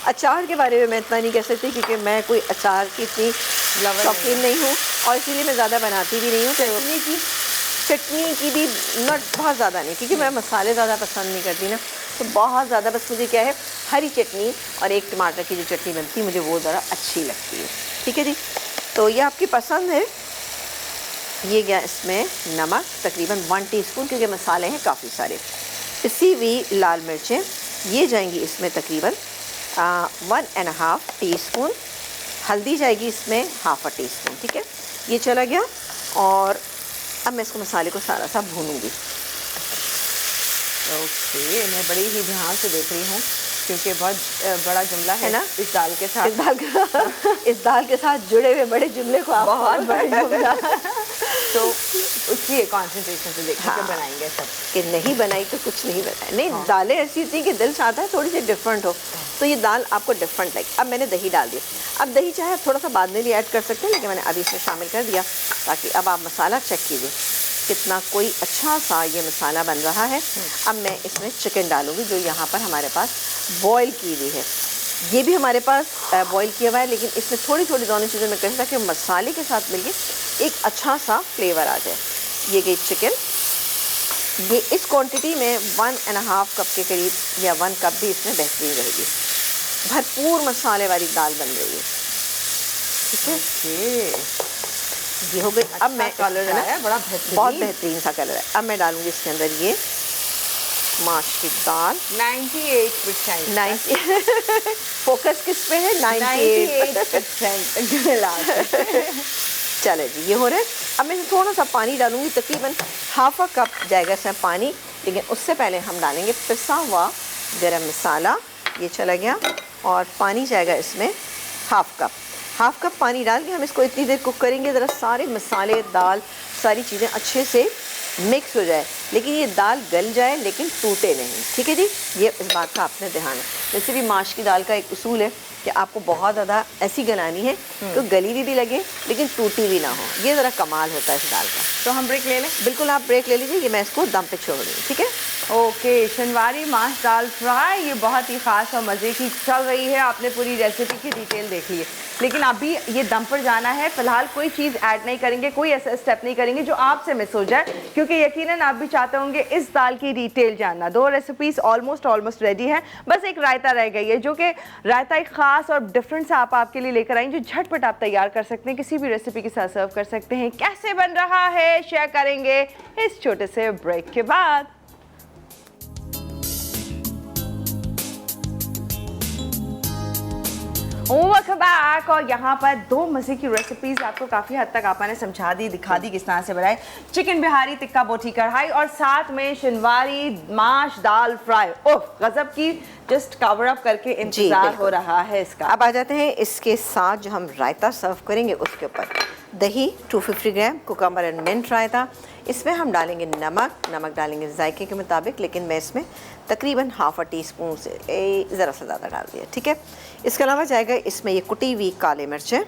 S2: अचार के बारे में मैं इतना नहीं कह सकती क्योंकि मैं कोई अचार की इतनी शौकीन नहीं हूँ और इसीलिए मैं ज़्यादा बनाती भी नहीं हूँ। चटनी की भी नॉट बहुत ज़्यादा नहीं, क्योंकि मैं मसाले ज़्यादा पसंद नहीं करती ना, तो बहुत ज़्यादा बस मुझे क्या है हरी चटनी और एक टमाटर की जो चटनी बनती है मुझे वो ज़रा अच्छी लगती है। ठीक है जी, तो ये आपकी पसंद है। ये गया इसमें नमक तकरीबन 1 टीस्पून, क्योंकि मसाले हैं काफ़ी सारे। पिसी हुई लाल मिर्चें ये जाएंगी इसमें तकरीबन 1.5 टीस्पून। हल्दी जाएगी इसमें 1/2 टीस्पून। ठीक है, ये चला गया और अब मैं इसको मसाले को सारा सा भूनूंगी।
S1: ओके, मैं बड़ी ही ध्यान से देख रही हूँ क्योंकि बहुत बड़ा जुमला है ना इस दाल के साथ।
S2: इस दाल के साथ जुड़े हुए बड़े जुमले को आप
S1: बहुत बड़ा जुमला तो उसकी कॉन्सेंट्रेशन से देखिए कि बनाएंगे सब,
S2: कि नहीं बनाई तो कुछ नहीं बनाया। नहीं, दालें ऐसी होती हैं कि दिल चाहता है थोड़ी सी डिफरेंट हो, तो ये दाल आपको डिफरेंट लगे। अब मैंने दही डाल दिया, अब दही चाहे थोड़ा सा बाद में भी ऐड कर सकते हैं, लेकिन मैंने अभी इसमें शामिल कर दिया ताकि अब आप मसाला चेक कीजिए कितना कोई अच्छा सा ये मसाला बन रहा है। अब मैं इसमें चिकन डालूँगी जो यहाँ पर हमारे पास बॉईल की हुई है। ये भी हमारे पास बॉईल किया हुआ है, लेकिन इसमें थोड़ी थोड़ी दोनों चीज़ें मैं करूँ ताकि मसाले के साथ मिलके एक अच्छा सा फ्लेवर आ जाए। ये गई चिकन, ये इस क्वांटिटी में 1.5 कप के करीब या 1 कप भी इसमें बेहतरीन रहेगी। भरपूर मसाले वाली दाल बन रही है। ठीक है, ये हो गई। अब मैं
S1: कलर आया बड़ा बेहतरीन,
S2: बहुत बेहतरीन सा कलर है। अब मैं डालूंगी इसके अंदर ये माश की दाल
S1: 98%।
S2: 90 फोकस किस पे है? 98%। चले जी, ये हो रहा है। अब मैं थोड़ा सा पानी डालूंगी, तकरीबन ½ कप जाएगा इसमें पानी, लेकिन उससे पहले हम डालेंगे पिसा हुआ गरम मसाला। ये चला गया और पानी जाएगा इसमें ½ कप पानी डाल के हम इसको इतनी देर कुक करेंगे, ज़रा सारे मसाले, दाल, सारी चीज़ें अच्छे से मिक्स हो जाए, लेकिन ये दाल गल जाए लेकिन टूटे नहीं। ठीक है जी, ये इस बात का आपने ध्यान है। वैसे भी माश की दाल का एक उसूल है कि आपको बहुत ज़्यादा ऐसी गलानी है तो गली भी लगे लेकिन टूटी भी ना हो। ये ज़रा कमाल होता है इस दाल का।
S1: तो हम ब्रेक ले लें?
S2: बिल्कुल, आप ब्रेक ले लीजिए। ये मैं इसको दम पे छोड़ दूँ। ठीक है,
S1: ओके, शनवारी माश दाल फ्राई ये बहुत ही ख़ास और मज़े की चल रही है। आपने पूरी रेसिपी की डिटेल देख ली है, लेकिन अभी ये दम पर जाना है। फ़िलहाल कोई चीज़ ऐड नहीं करेंगे, कोई ऐसा स्टेप नहीं करेंगे जो आपसे मिस हो जाए, क्योंकि यकीनन आप भी चाहते होंगे इस दाल की डिटेल जानना। 2 रेसिपीज़ ऑलमोस्ट रेडी हैं, बस एक रायता रह गई है, जो कि रायता एक ख़ास और डिफरेंट सा आपके लिए लेकर आई, जो झटपट आप तैयार कर सकते हैं, किसी भी रेसिपी के साथ सर्व कर सकते हैं। कैसे बन रहा है शेयर करेंगे इस छोटे से ब्रेक के बाद। Welcome back. और यहाँ पर 2 मज़े की रेसिपीज़ आपको काफ़ी हद तक आपने समझा दी, दिखा दी किस तरह से बनाए। चिकन बिहारी टिक्का बोटी कढ़ाई और साथ में शनवारी माश दाल फ्राई। ओह, गजब की, जस्ट कवर अप करके इंतजार हो रहा है इसका।
S2: अब आ जाते हैं इसके साथ जो हम रायता सर्व करेंगे उसके ऊपर। दही 250 ग्राम, कुकम्बर एंड मिंट रायता। इसमें हम डालेंगे नमक डालेंगे जायके के मुताबिक, लेकिन मैं इसमें तकरीबन ½ टीस्पून से ज़रा सा ज़्यादा डाल दिया। ठीक है, इसके अलावा जाएगा इसमें ये कुटी हुई काली मिर्चें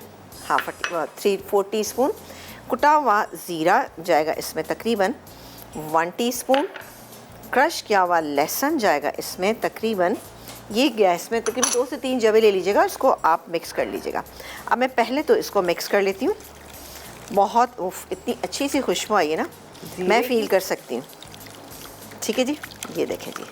S2: 3-4 टीस्पून, कुटा हुआ ज़ीरा जाएगा इसमें तकरीबन 1 टीस्पून, क्रश किया हुआ लहसुन जाएगा इसमें तकरीबन, ये गैस में तकरीबन 2 से 3 जवे ले लीजिएगा, इसको आप मिक्स कर लीजिएगा। अब मैं पहले तो इसको मिक्स कर लेती हूँ। बहुत इतनी अच्छी सी खुशबू आई है ना, मैं फ़ील कर सकती हूँ। ठीक है जी, ये देखें जी।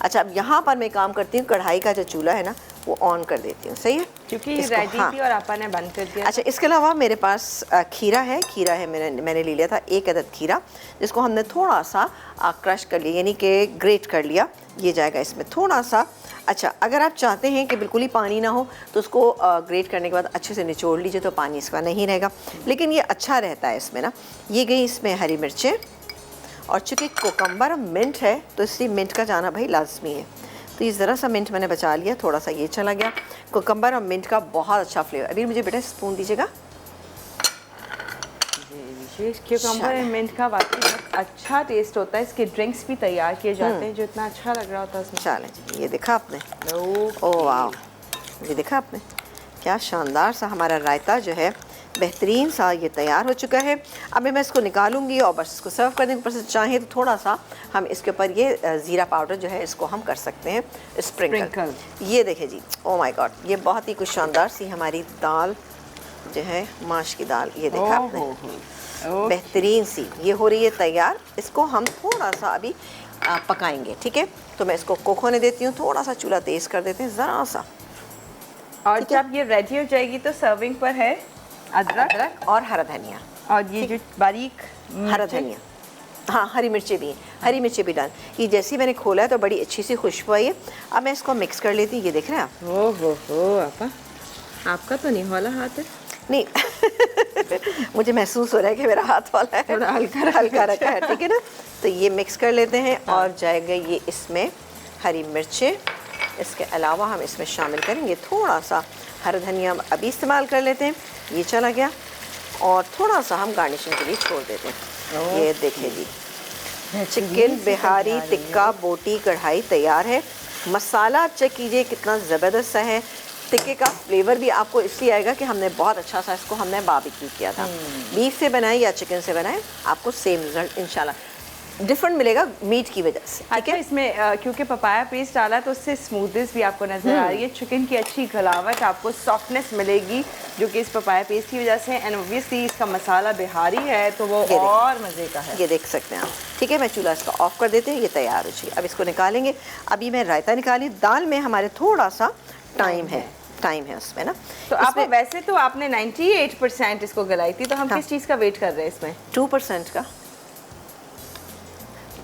S2: अच्छा, अब यहाँ पर मैं काम करती हूँ, कढ़ाई का जो चूल्हा है ना वो ऑन कर देती हूँ। सही है,
S1: क्योंकि रेडी थी और आपा ने बंद कर दिया।
S2: अच्छा, इसके अलावा मेरे पास खीरा है मैंने ले लिया था 1 अदद खीरा, जिसको हमने थोड़ा सा क्रश कर लिया, यानी कि ग्रेट कर लिया। ये जाएगा इसमें थोड़ा सा। अच्छा, अगर आप चाहते हैं कि बिल्कुल ही पानी ना हो तो उसको ग्रेट करने के बाद अच्छे से निचोड़ लीजिए, तो पानी इसका नहीं रहेगा, लेकिन ये अच्छा रहता है इसमें ना। ये गई इसमें हरी मिर्चें, और चूँकि कोकम्बर और मिंट है तो इसलिए मिंट का जाना भाई लाजमी है, तो ये ज़रा सा मिंट मैंने बचा लिया, थोड़ा सा ये चला गया। कोकम्बर और मिंट का बहुत अच्छा फ्लेवर। अभी मुझे बेटा स्पून दीजिएगा।
S1: क्यूकम्बर एंड मिंट का वाकई बहुत अच्छा टेस्ट होता है। इसके ड्रिंक्स भी तैयार किए जाते हैं जो इतना अच्छा लग रहा होता है इसमें।
S2: चलें जी, ये देखा आपने? ओह वाह, ये देखा आपने? क्या शानदार सा हमारा रायता जो है बेहतरीन सा ये तैयार हो चुका है। अभी मैं इसको निकालूंगी और बस इसको सर्व कर देंगे। ऊपर से चाहें तो थोड़ा सा हम इसके ऊपर ये ज़ीरा पाउडर जो है इसको हम कर सकते हैं स्प्रिंकल। ये देखें जी, ओह माय गॉड, ये बहुत ही कुछ शानदार सी हमारी दाल जो है माश की दाल, ये देखा आपने, बेहतरीन सी ये हो रही है तैयार। इसको हम थोड़ा सा अभी पकाएंगे। ठीक है, तो मैं इसको कुक होने देती हूँ, थोड़ा सा चूल्हा तेज़ कर देते हैं ज़रा सा।
S1: और जब ये रेडी हो जाएगी तो सर्विंग पर है
S2: अदरक और हरा धनिया,
S1: और ये जो बारीक
S2: हरा धनिया, हाँ हरी मिर्चें भी हैं, हरी मिर्चें भी डाल। ये जैसे ही मैंने खोला है तो बड़ी अच्छी सी खुशबू आई है। अब मैं इसको मिक्स कर लेती हूँ। ये देख रहे हैं आप?
S1: ओहो आपा, आपका तो नहीं वाला हाथ है?
S2: नहीं मुझे महसूस हो रहा है कि मेरा हाथ वाला है,
S1: थोड़ा हल्का
S2: रखा है। ठीक है ना, तो ये मिक्स कर लेते हैं। और जाएगा ये इसमें हरी मिर्चें, इसके अलावा हम इसमें शामिल करेंगे थोड़ा सा हरा धनिया, अभी इस्तेमाल कर लेते हैं, ये चला गया। और थोड़ा सा हम गार्निशिंग के लिए छोड़ देते हैं। ये देखिए जी, चिकन बिहारी टिक्का बोटी कढ़ाई तैयार है। मसाला चेक कीजिए कितना ज़बरदस्त सा है। टिक्के का फ्लेवर भी आपको इसलिए आएगा कि हमने बहुत अच्छा सा इसको हमने बारबेक्यू किया था। बीफ से बनाए या चिकन से बनाए, आपको सेम रिजल्ट इंशाल्लाह। डिफरेंट मिलेगा मीट की वजह से। ठीक
S1: अच्छा,
S2: है,
S1: इसमें क्योंकि पपाया पेस्ट डाला तो उससे स्मूथनेस भी आपको नजर आ रही है, चिकन की अच्छी गलावट, आपको सॉफ्टनेस मिलेगी जो कि इस पपाया पेस्ट की वजह से। एंड ऑब्वियसली इसका मसाला बिहारी है तो वो और मज़े का है।
S2: ये देख सकते हैं आप। ठीक है, मैं चूल्हा इसका ऑफ कर देते हैं, ये तैयार हो जाइए। अब इसको निकालेंगे। अभी मैं रायता निकाली। दाल में हमारे थोड़ा सा टाइम है उसमें ना।
S1: तो आप वैसे तो आपने 98% इसको गलाई थी, तो हम किस चीज़ का वेट कर रहे हैं इसमें?
S2: 2% का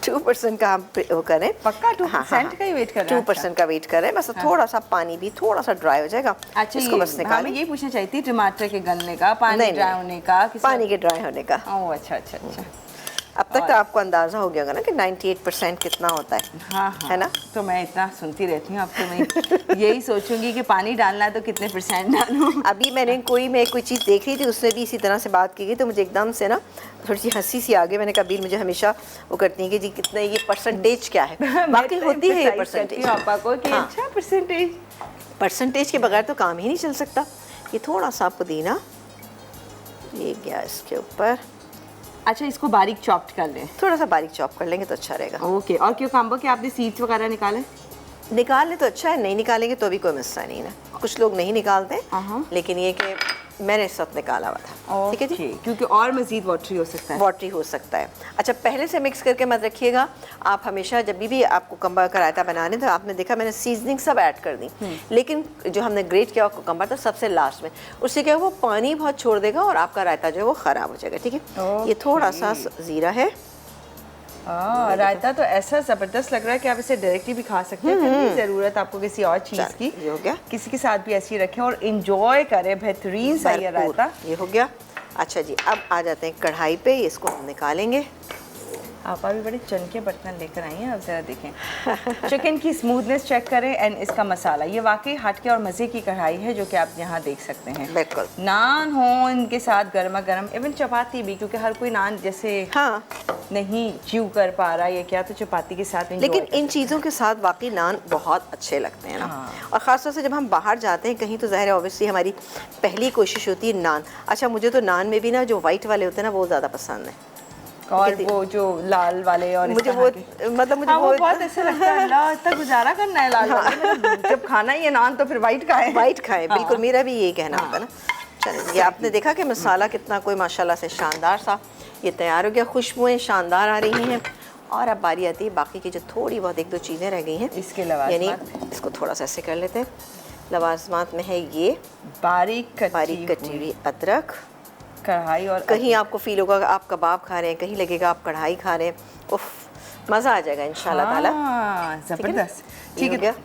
S2: 2% का हम वो करें।
S1: पक्का 2% का ही वेट कर रहे हैं?
S2: 2% का वेट कर रहे हैं बस। थोड़ा सा पानी भी थोड़ा सा ड्राई हो जाएगा।
S1: अच्छा,
S2: इसको बस निकालें।
S1: हमें ये पूछना चाहिए थी टमाटर के गलने का, पानी ड्राई होने का,
S2: पानी के ड्राई होने का।
S1: ओह अच्छा अच्छा अच्छा।
S2: अब तक तो आपको अंदाजा हो गया होगा ना कि 98% कितना होता है।
S1: हाँ
S2: है ना?
S1: तो मैं इतना सुनती रहती हूँ, अब तो मैं यही सोचूंगी कि पानी डालना है तो कितने % डालूं।
S2: अभी मैं कोई चीज़ देख रही थी, उसने भी इसी तरह से बात की गई, तो मुझे एकदम से ना थोड़ी सी हंसी सी आ गई। मैंने कहा बीर मुझे हमेशा वो करती है कि जी कितना ये परसेंटेज क्या है। बाकी होती है ये परसेंटेज
S1: पापा को कि अच्छा
S2: परसेंटेज के बगैर तो काम ही नहीं चल सकता। ये थोड़ा सा पुदीना ये गया इसके ऊपर।
S1: अच्छा, इसको बारीक चॉप्ड कर लें?
S2: थोड़ा सा बारीक चॉप कर लेंगे तो अच्छा रहेगा।
S1: ओके। और क्यूकम्बर के आपने सीड्स वगैरह निकाले?
S2: निकाल ले तो अच्छा है, नहीं निकालेंगे तो भी कोई मसला नहीं है। कुछ लोग नहीं निकालते, लेकिन ये कि मैंने इस वक्त निकाला हुआ था। ठीक है जी,
S1: क्योंकि और मजीद वाटरी हो सकता है।
S2: वाटरी हो सकता है। अच्छा, पहले से मिक्स करके मत रखिएगा आप। हमेशा जब भी आपको कुकम्बर का रायता बनाने, तो आपने देखा मैंने सीजनिंग सब ऐड कर दी, लेकिन जो हमने ग्रेट किया कुकम्बर था सबसे लास्ट में। उससे क्या वो पानी बहुत छोड़ देगा और आपका रायता जो है वो ख़राब हो जाएगा। ठीक है, ये थोड़ा सा ज़ीरा है।
S1: रायता तो ऐसा ज़बरदस्त लग रहा है कि आप इसे डायरेक्टली भी खा सकते हैं, नहीं ज़रूरत आपको किसी और चीज़ की।
S2: ये हो गया।
S1: किसी के साथ भी ऐसी रखें और इंजॉय करें, बेहतरीन सा ये रायता।
S2: ये हो गया। अच्छा जी, अब आ जाते हैं कढ़ाई पे, इसको हम निकालेंगे।
S1: आप अभी बड़े चनके बर्तन लेकर आई हैं, अब ज़रा देखें। चिकन की स्मूथनेस चेक करें एंड इसका मसाला, ये वाकई हटके और मज़े की कढ़ाई है जो कि आप यहाँ देख सकते हैं।
S2: बिल्कुल।
S1: नान हो इनके साथ गर्मा गर्म, इवन चपाती भी, क्योंकि हर कोई नान जैसे नहीं च्यू कर पा रहा है क्या, तो चपाती के साथ।
S2: लेकिन इन चीज़ों के साथ वाकई नान बहुत अच्छे लगते हैं ना। और ख़ासतौर से जब हम बाहर जाते हैं कहीं, तो ज़ाहिर है ऑब्वियसली हमारी पहली कोशिश होती है नान। अच्छा, मुझे तो नान में भी ना जो वाइट वाले होते हैं ना वो ज़्यादा पसंद है,
S1: और वो जो लाल वाले। और
S2: मुझे वो मतलब मुझे
S1: वो बहुत ऐसा लगता है अल्लाह इतना गुजारा करना है लाल वाले। जब खाना ही है नान तो फिर वाइट खाएं।
S2: वाइट खाएं, बिल्कुल। मेरा भी यही कहना होता है ना। चलिए, ये आपने देखा कि मसाला कितना कोई माशाल्लाह से शानदार सा ये तैयार हो गया। खुशबुएं शानदार आ रही हैं। और अब बारी आती है बाकी की जो थोड़ी बहुत 1-2 चीज़ें रह गई हैं
S1: इसके लवाजमात।
S2: यानी इसको थोड़ा सा ऐसे कर लेते हैं। लवाजमात में है ये बारीक कटी हुई अदरक,
S1: कढ़ाई। और
S2: कहीं आपको फील होगा आप कबाब खा रहे हैं, कहीं लगेगा आप कढ़ाई खा रहे हैं। उफ, मज़ा आ जाएगा इंशाल्लाह ताला।
S1: ज़बरदस्त।
S2: ठीक है,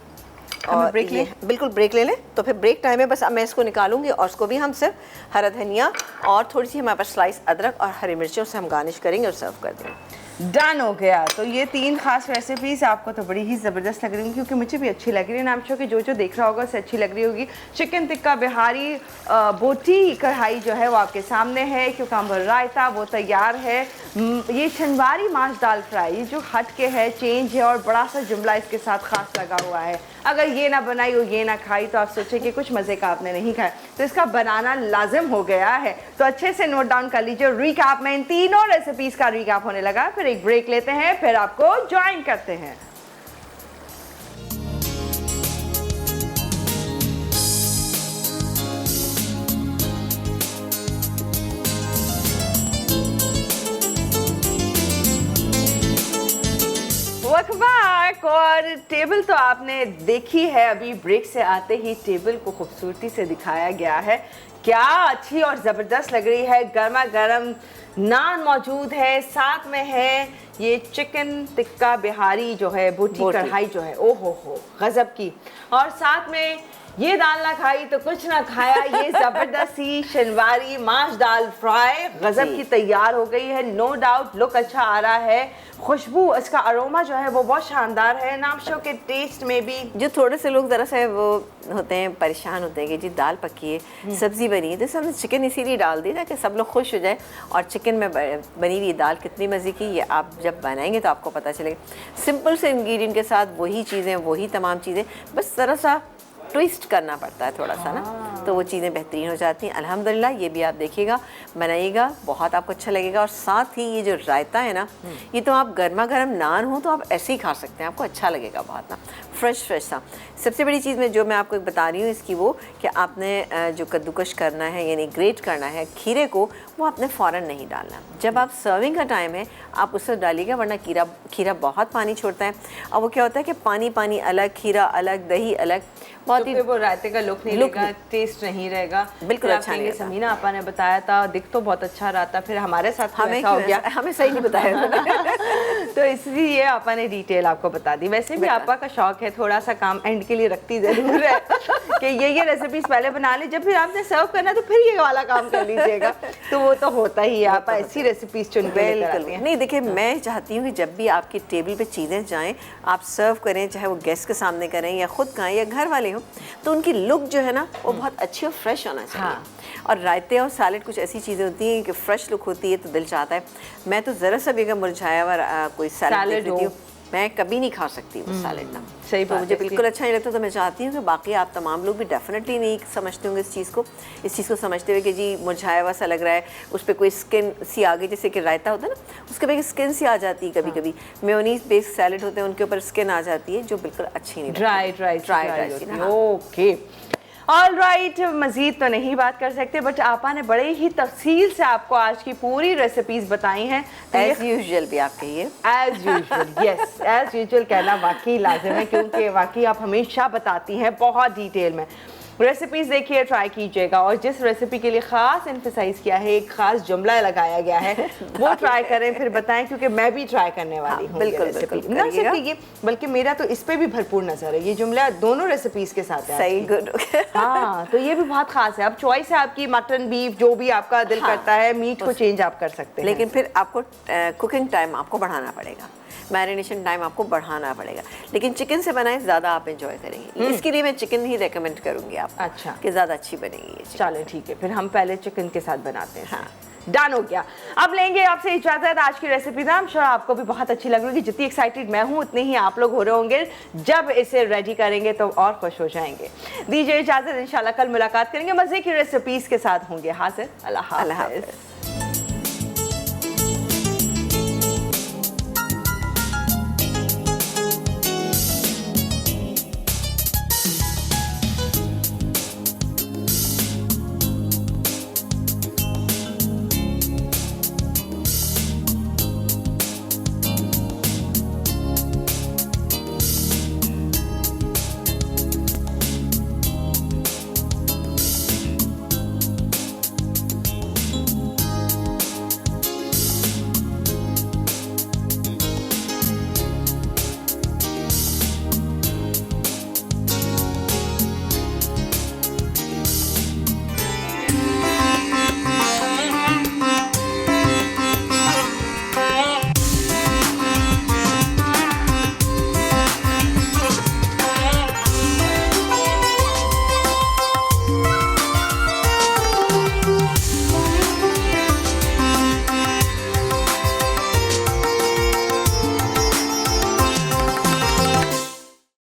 S2: और
S1: ब्रेक ले,
S2: बिल्कुल ब्रेक ले लें। तो फिर ब्रेक टाइम में बस अब मैं इसको निकालूंगी और इसको भी हम सिर्फ हरा धनिया और थोड़ी सी हमारे पास स्लाइस अदरक और हरी मिर्चों से हम गार्निश करेंगे और सर्व कर देंगे।
S1: डन हो गया। तो ये 3 खास रेसिपीज आपको तो बड़ी ही ज़बरदस्त लग रही हैं, क्योंकि मुझे भी अच्छी लग रही है। नाम शो कि जो देख रहा होगा उसे अच्छी लग रही होगी। चिकन टिक्का बिहारी बोटी कढ़ाई जो है वो आपके सामने है। क्यूकम्बर रायता वो तैयार है। ये शनवारी माश दाल फ्राई जो हट के है, चेंज है, और बड़ा सा जुमला इसके साथ खास लगा हुआ है। अगर ये ना बनाई और ये ना खाई तो आप सोचें कि कुछ मज़े का आपने नहीं खाया, तो इसका बनाना लाजिम हो गया है। तो अच्छे से नोट डाउन कर लीजिए। रिकैप में इन तीनों रेसिपीज़ का रिकैप होने लगा। फिर एक ब्रेक लेते हैं, फिर आपको ज्वाइन करते हैं। Welcome back. और टेबल तो आपने देखी है, अभी ब्रेक से आते ही टेबल को खूबसूरती से दिखाया गया है। क्या अच्छी और ज़बरदस्त लग रही है। गर्मा गर्म नान मौजूद है, साथ में है ये चिकन टिक्का बिहारी जो है, बोटी कढ़ाई जो है, ओ हो गजब की। और साथ में ये दाल ना खाई तो कुछ ना खाया, ये ज़बरदस्ती शनवारी माश दाल फ्राई गजब की तैयार हो गई है। नो डाउट लुक अच्छा आ रहा है, खुशबू, इसका अरोमा जो है वो बहुत शानदार है। नाम शो के टेस्ट में भी
S2: जो थोड़े से लोग ज़रा सा वो होते हैं, परेशान होते हैं कि जी दाल पकी है, सब्ज़ी बनी है, तो हमने चिकन इसीलिए डाल दी ताकि सब लोग खुश हो जाए। और चिकन में बनी हुई दाल कितनी मज़े की, ये आप जब बनाएंगे तो आपको पता चलेगा। सिंपल से इंग्रेडिएंट के साथ वही चीज़ें, वही तमाम चीज़ें, बस ज़रा सा ट्विस्ट करना पड़ता है थोड़ा सा ना। तो वो चीज़ें बेहतरीन हो जाती हैं। अल्हम्दुलिल्लाह ये भी आप देखिएगा, बनाइएगा, बहुत आपको अच्छा लगेगा। और साथ ही ये जो रायता है ना, ये तो आप गर्मा गर्म नान हो तो आप ऐसे ही खा सकते हैं, आपको अच्छा लगेगा बहुत ना, फ्रेश सा। सबसे बड़ी चीज़ जो मैं आपको बता रही हूँ इसकी वो कि आपने जो कद्दूकश करना है यानी ग्रेट करना है खीरे को, वो आपने फ़ौरन नहीं डालना। जब आप सर्विंग का टाइम है आप उससे डालिएगा, वरना खीरा बहुत पानी छोड़ता है और वो क्या होता है कि पानी पानी अलग, खीरा अलग, दही अलग, बहुत ही
S1: वो रायते का लुक नहीं रहेगा, टेस्ट नहीं रहेगा,
S2: बिल्कुल अच्छा नहीं रहेगा।
S1: समीना आपा ने बताया था, दिख तो बहुत अच्छा रहा था, फिर हमारे साथ
S2: हमें
S1: ऐसा हो गया,
S2: हमें सही नहीं बताया
S1: तो इसलिए आपा ने डिटेल आपको बता दी। वैसे भी आपा का शौक है, थोड़ा सा काम एंड के लिए रखती जरूर है कि ये रेसिपीज पहले बना ली, जब फिर आपने सर्व करना तो फिर ये वाला काम कर लीजिएगा, तो वो तो होता ही है, आप ऐसी रेसिपीज चुन के लेकर आती हैं।
S2: नहीं देखिए, मैं चाहती हूँ कि जब भी आपकी टेबल पे चीज़ें जाएं, आप सर्व करें, चाहे वो गेस्ट के सामने करें या खुद खाएं या घर वाले हो, तो उनकी लुक जो है ना वो बहुत अच्छी और फ्रेश होना चाहिए। हाँ। और रायते और सैलेड कुछ ऐसी चीज़ें होती हैं कि फ्रेश लुक होती है तो दिल चाहता है। मैं तो ज़रा सा भी अगर मुरझाया हुआ कोई सैलेड देती हूँ, मैं कभी नहीं खा सकती वो सैलेड ना।
S1: सही
S2: तो मुझे बिल्कुल अच्छा नहीं लगता। तो मैं चाहती हूँ कि बाकी आप तमाम लोग भी डेफिनेटली नहीं समझते होंगे इस चीज़ को समझते हुए कि जी मुरझाया हुआ सा लग रहा है, उस पर कोई स्किन सी आ गई, जैसे कि रायता होता है ना, उसके पे स्किन सी आ जाती है कभी कभी। मेयोनीज बेस्ड सैलेड होते हैं, उनके ऊपर स्किन आ जाती है जो बिल्कुल अच्छी नहीं,
S1: ड्राई। ओके, ऑल राइट, मज़ीद तो नहीं बात कर सकते, बट आपा ने बड़े ही तफसील से आपको आज की पूरी रेसिपीज बताई हैं।
S2: एज यूजुअल भी आप कहिए,
S1: as usual, yes, as usual कहना वाकई लाजिम है, क्योंकि वाकई आप हमेशा बताती हैं बहुत डिटेल में। रेसिपीज देखिए, ट्राई कीजिएगा, और जिस रेसिपी के लिए ख़ास एम्फसाइज किया है, एक ख़ास जुमला लगाया गया है, वो ट्राई करें, फिर बताएं, क्योंकि मैं भी ट्राई करने वाली हूँ।
S2: बिल्कुल
S1: ना सिर्फ ये, बल्कि मेरा तो इस पे भी भरपूर नजर है, ये जुमला दोनों रेसिपीज के साथ है।
S2: सही, गुड।
S1: हाँ, तो ये भी बहुत खास है। अब चॉइस है आपकी, मटन, बीफ, जो भी आपका दिल करता है, मीट को चेंज आप कर सकते हैं,
S2: लेकिन फिर आपको कुकिंग टाइम आपको बढ़ाना पड़ेगा, मैरिनेशन टाइम आपको बढ़ाना पड़ेगा। लेकिन चिकन से बनाए ज़्यादा आप एंजॉय करेंगे। इसके लिए मैं चिकन ही रेकमेंड करूँगी आपको,
S1: अच्छा,
S2: कि ज़्यादा अच्छी बनेगी ये।
S1: चलो ठीक है, फिर हम पहले चिकन के साथ बनाते हैं। हाँ, डन हो गया। अब लेंगे आपसे इजाजत। आज की रेसिपी ना श्योर आपको भी बहुत अच्छी लग रही है, जितनी एक्साइटेड मैं हूँ उतने ही आप लोग हो रहे होंगे। जब इसे रेडी करेंगे तो और खुश हो जाएंगे। दीजिए इजाजत, इंशाल्लाह कल मुलाकात करेंगे, मजे की रेसिपीज के साथ होंगे हाजिर। अल्लाह हाफ़िज़।